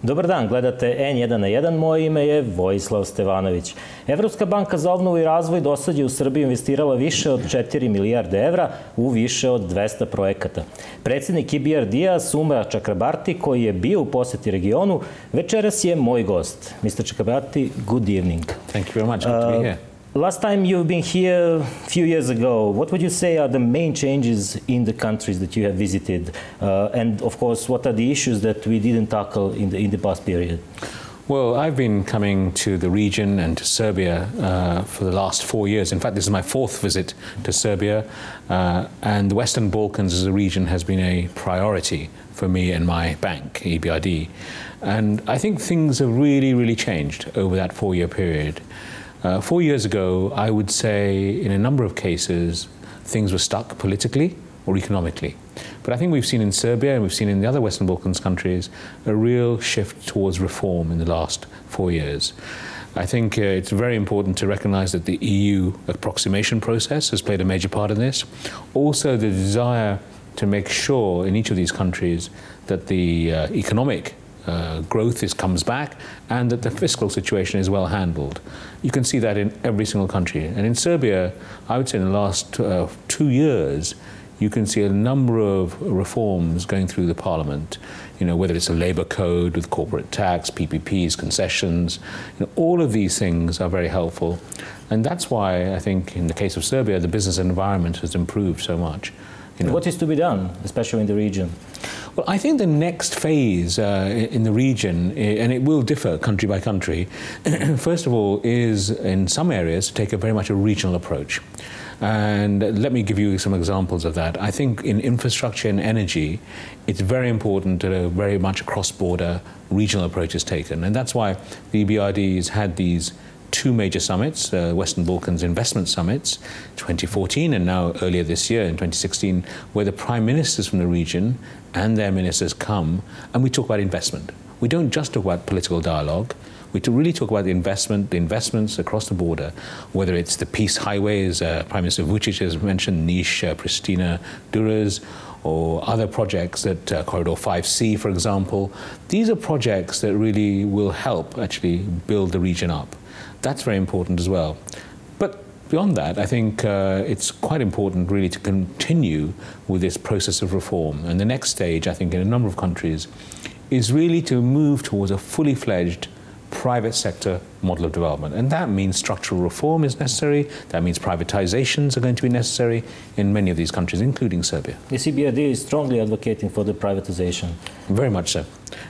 Dobar dan, gledate N1 na 1, moje ime je Vojislav Stevanović. Evropska banka za obnovu i razvoj do sad je u Srbiji investirala više od 4 milijarde evra u više od 200 projekata. Predsednik EBRD-a Suma Cakrabarti, koji je bio u poseti regionu, večeras je moj gost. Mr. Cakrabarti, good evening. Thank you very much. Good to be here. Last time you've been here a few years ago, what would you say are the main changes in the countries that you have visited? And of course, what are the issues that we didn't tackle in the past period? Well, I've been coming to the region and to Serbia for the last 4 years. In fact, this is my 4th visit to Serbia. And the Western Balkans as a region has been a priority for me and my bank, EBRD. And I think things have really changed over that 4-year period. 4 years ago, I would say, in a number of cases, things were stuck politically or economically. But I think we've seen in Serbia and we've seen in the other Western Balkans countries a real shift towards reform in the last 4 years. I think it's very important to recognize that the EU approximation process has played a major part in this. Also, the desire to make sure in each of these countries that the economic growth comes back and that the fiscal situation is well handled. You can see that in every single country. And in Serbia, I would say in the last 2 years, you can see a number of reforms going through the parliament, whether it's a labor code with corporate tax, PPPs, concessions, all of these things are very helpful. And that's why I think in the case of Serbia, the business environment has improved so much. What is to be done, especially in the region? Well, I think the next phase in the region, and it will differ country by country, first of all, is in some areas to take very much a regional approach. And let me give you some examples of that. I think in infrastructure and energy, it's very important that a very much cross-border regional approach is taken. And that's why the EBRD has had these 2 major summits, Western Balkans investment summits, 2014 and now earlier this year in 2016, where the prime ministers from the region and their ministers come and we talk about investment. We don't just talk about political dialogue. We really talk about the investments across the border, whether it's the peace highways, Prime Minister Vučić has mentioned, Niš, Pristina, Durrës, or other projects that Corridor 5C, for example. These are projects that really will help actually build the region up. That's very important as well. But beyond that, I think it's quite important really to continue with this process of reform. And the next stage, I think, in a number of countries is really to move towards a fully fledged private sector model of development. And that means structural reform is necessary. That means privatizations are going to be necessary in many of these countries, including Serbia. The EBRD is strongly advocating for the privatization. Very much so.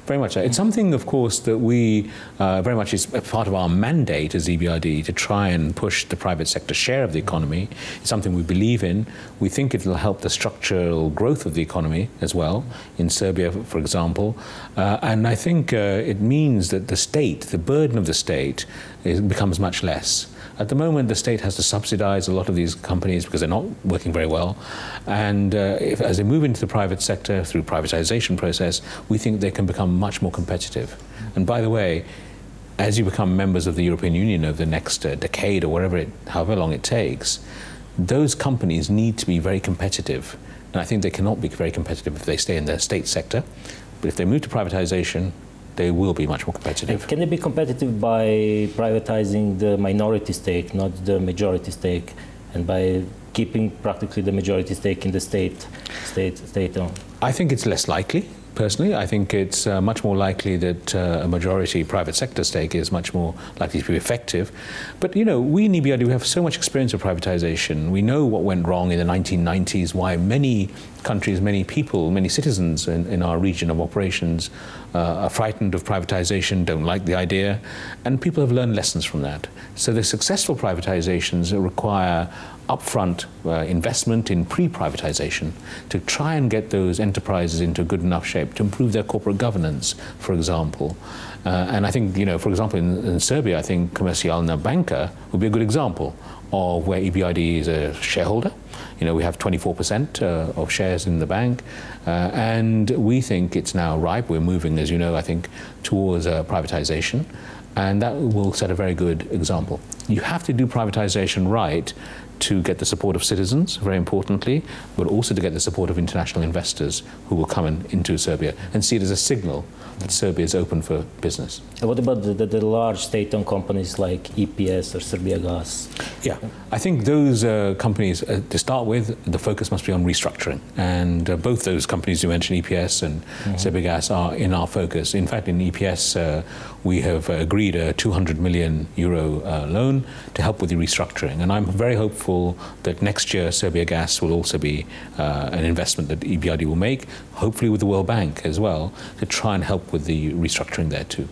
Very much so. It's something, of course, that we very much is part of our mandate as EBRD to try and push the private sector share of the economy. It's something we believe in. We think it will help the structural growth of the economy as well, in Serbia, for example. And I think it means that the state, the burden of the state, becomes much less. At the moment, the state has to subsidize a lot of these companies because they're not working very well. And as they move into the private sector through privatization process, we think they can become much more competitive. And by the way, as you become members of the European Union over the next decade or however long it takes, those companies need to be very competitive. And I think they cannot be very competitive if they stay in the state sector. But if they move to privatization, they will be much more competitive. Can they be competitive by privatizing the minority stake, not the majority stake, and by keeping practically the majority stake in the state-owned? I think it's less likely. Personally, I think it's much more likely that a majority private sector stake is much more likely to be effective. But, we in EBRD, we have so much experience of privatization. We know what went wrong in the 1990s, why many countries, many people, many citizens in our region of operations are frightened of privatization, don't like the idea, and people have learned lessons from that. So the successful privatizations require upfront investment in pre-privatization to try and get those enterprises into a good enough shape to improve their corporate governance, for example. And I think, for example, in Serbia, I think Komercijalna Banka would be a good example of where EBRD is a shareholder. We have 24% of shares in the bank, and we think it's now ripe. We're moving, as you know, I think, towards privatization. And that will set a very good example. You have to do privatization right to get the support of citizens, very importantly, but also to get the support of international investors who will come into Serbia and see it as a signal that Serbia is open for business. And what about the large state-owned companies like EPS or Srbija Gas? Yeah, I think those companies, to start with, the focus must be on restructuring. And both those companies you mentioned, EPS and Srbija Gas, are in our focus. In fact, in EPS, we have agreed a 200 million euro loan to help with the restructuring. And I'm very hopeful that next year Srbija Gas will also be an investment that EBRD will make, hopefully with the World Bank as well, to try and help with the restructuring there too.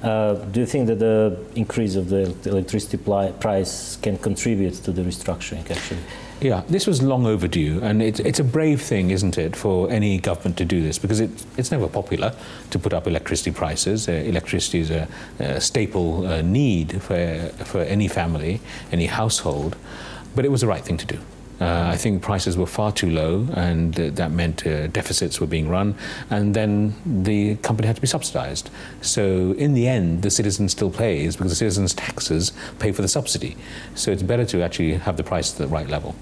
Do you think that the increase of the electricity price can contribute to the restructuring, actually? Yeah, this was long overdue, and it's a brave thing, isn't it, for any government to do this, because it's never popular to put up electricity prices. Electricity is a staple need for any family, any household, but it was the right thing to do. I think prices were far too low, and that meant deficits were being run, and then the company had to be subsidized. So in the end, the citizen still pays, because the citizen's taxes pay for the subsidy. So it's better to actually have the price at the right level.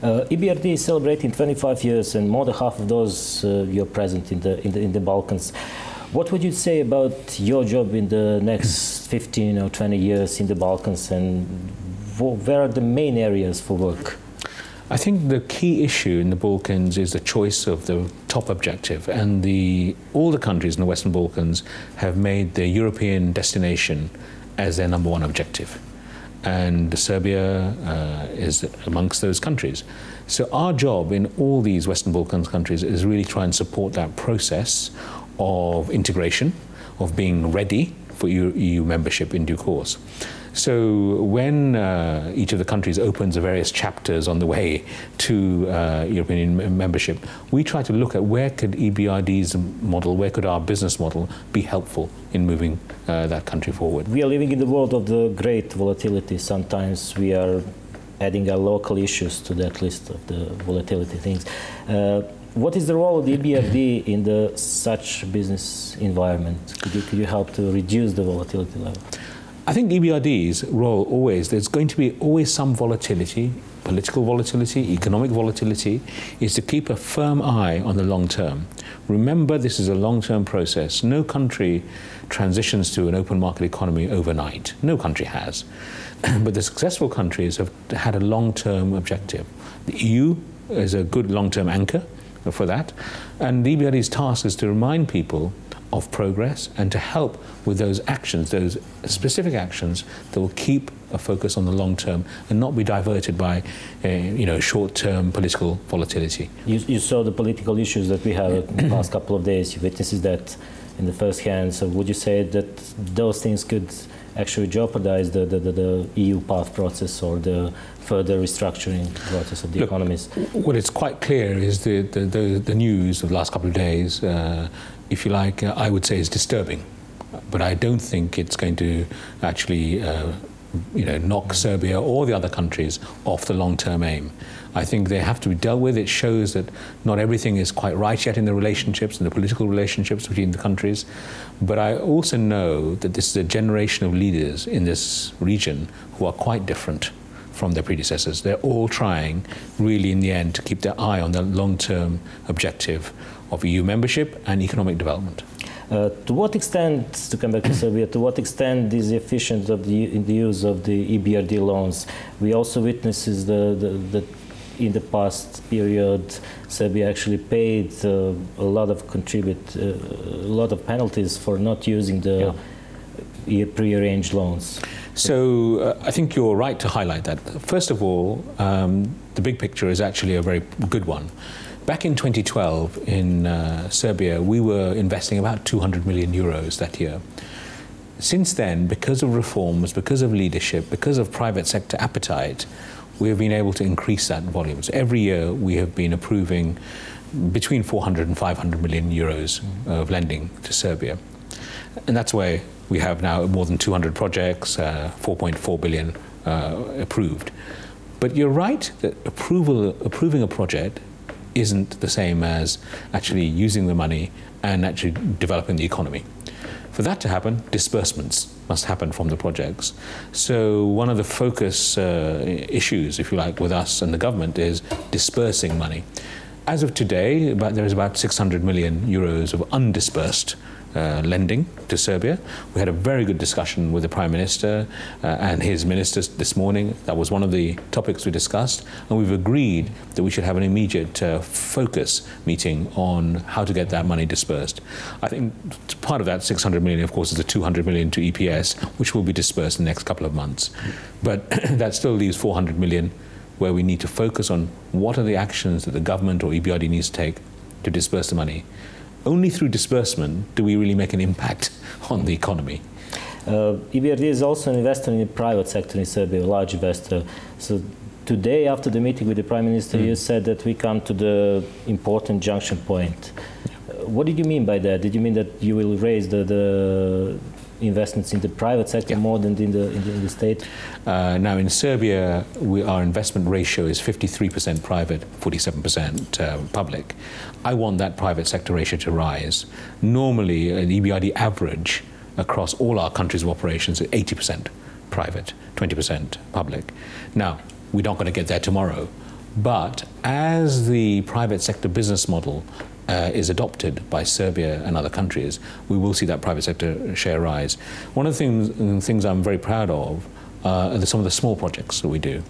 EBRD is celebrating 25 years, and more than half of those you're present in the Balkans. What would you say about your job in the next 15 or 20 years in the Balkans, and where are the main areas for work? I think the key issue in the Balkans is the choice of the top objective, and all the countries in the Western Balkans have made their European destination as their #1 objective. And Serbia is amongst those countries. So our job in all these Western Balkans countries is really try and support that process of integration, of being ready for EU membership in due course. So when each of the countries opens the various chapters on the way to European membership, we try to look at where could EBRD's model, where could our business model be helpful in moving that country forward. We are living in the world of the great volatility. Sometimes we are adding our local issues to that list of the volatility things. What is the role of the EBRD in such business environment? Could you help to reduce the volatility level? I think EBRD's role there's going to be always some volatility, political volatility, economic volatility, is to keep a firm eye on the long term. Remember, this is a long-term process. No country transitions to an open market economy overnight. No country has. But the successful countries have had a long-term objective. The EU is a good long-term anchor for that. And the EBRD's task is to remind people of progress and to help with those actions, those specific actions that will keep a focus on the long term and not be diverted by short-term political volatility. You saw the political issues that we have in the past couple of days. You witnessed that in the first hand. So would you say that those things could actually jeopardize the EU path process or the further restructuring process of the economies? What is quite clear is the news of the last couple of days, if you like, I would say is disturbing. But I don't think it's going to actually knock Serbia or the other countries off the long-term aim. I think they have to be dealt with. It shows that not everything is quite right yet in the relationships and the political relationships between the countries. But I also know that this is a generation of leaders in this region who are quite different from their predecessors. They're all trying, really, in the end, to keep their eye on the long-term objective of EU membership and economic development. To what extent, to come back to Serbia, to what extent is efficient in the use of the EBRD loans? We also witnesses that in the past period, Serbia actually paid a lot of penalties for not using the pre-arranged loans. So I think you're right to highlight that. First of all, the big picture is actually a very good one. Back in 2012 in Serbia, we were investing about 200 million euros that year. Since then, because of reforms, because of leadership, because of private sector appetite, we have been able to increase that volume. So every year we have been approving between 400 and 500 million euros of lending to Serbia. And that's why we have now more than 200 projects, 4.4 billion approved. But you're right that approving a project isn't the same as actually using the money and actually developing the economy. For that to happen, disbursements must happen from the projects. So one of the focus issues, if you like, with us and the government is dispersing money. As of today, there is about 600 million euros of undispersed lending to Serbia. We had a very good discussion with the Prime Minister and his ministers this morning. That was one of the topics we discussed, and we've agreed that we should have an immediate focus meeting on how to get that money dispersed. I think part of that 600 million, of course, is the 200 million to EPS, which will be dispersed in the next couple of months. But that still leaves 400 million where we need to focus on what are the actions that the government or EBRD needs to take to disperse the money. Only through disbursement do we really make an impact on the economy. EBRD is also an investor in the private sector in Serbia, a large investor. So today, after the meeting with the Prime Minister, you said that we come to the important junction point. What did you mean by that? Did you mean that you will raise the investments in the private sector more than in the state? Now in Serbia, our investment ratio is 53% private, 47% public. I want that private sector ratio to rise. Normally, an EBRD average across all our countries of operations is 80% private, 20% public. Now, we're not going to get there tomorrow, but as the private sector business model is adopted by Serbia and other countries, we will see that private sector share rise. One of the things I'm very proud of are some of the small projects that we do.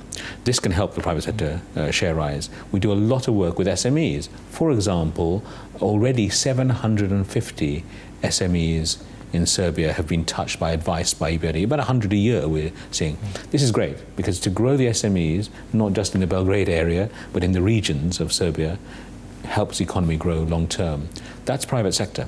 This can help the private sector share rise. We do a lot of work with SMEs. For example, already 750 SMEs in Serbia have been touched by advice by EBRD, about 100 a year we're seeing. This is great, because to grow the SMEs, not just in the Belgrade area, but in the regions of Serbia, helps the economy grow long term. That's private sector.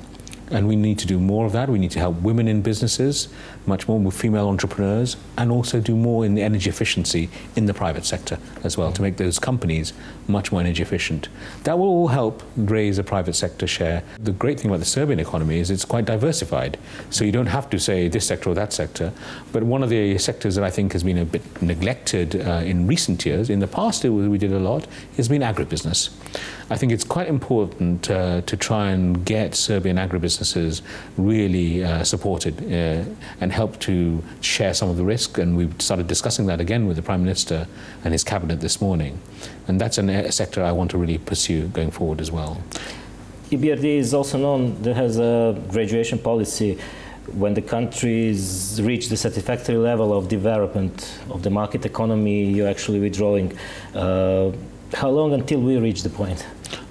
And we need to do more of that. We need to help women in businesses, much more with female entrepreneurs, and also do more in the energy efficiency in the private sector as well, to make those companies much more energy efficient. That will all help raise the private sector share. The great thing about the Serbian economy is it's quite diversified. So you don't have to say this sector or that sector. But one of the sectors that I think has been a bit neglected in recent years, in the past we did a lot, has been agribusiness. I think it's quite important to try and get Serbian agribusinesses really supported and help to share some of the risk. And we've started discussing that again with the Prime Minister and his cabinet this morning. And that's a sector I want to really pursue going forward as well. EBRD is also known that has a graduation policy. When the countries reach the satisfactory level of development of the market economy, you're actually withdrawing. How long until we reach the point?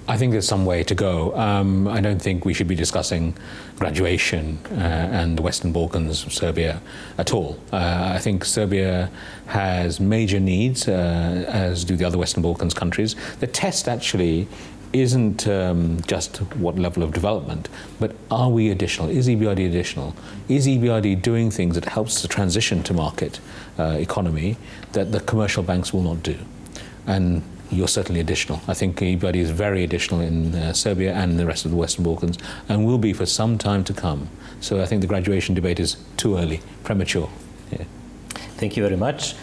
I think there's some way to go. I don't think we should be discussing graduation and the Western Balkans, Serbia, at all. I think Serbia has major needs, as do the other Western Balkans countries. The test actually isn't just what level of development, but are we additional? Is EBRD additional? Is EBRD doing things that helps the transition to market economy that the commercial banks will not do? And you're certainly additional. I think EBRD is very additional in Serbia and the rest of the Western Balkans, and will be for some time to come. So I think the graduation debate is too early, premature. Yeah. Thank you very much.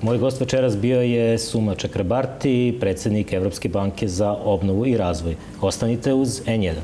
Moj gost večeras bio je Suma Cakrabarti, predsednik Evropske banke za obnovu i razvoj. Ostanite uz N1.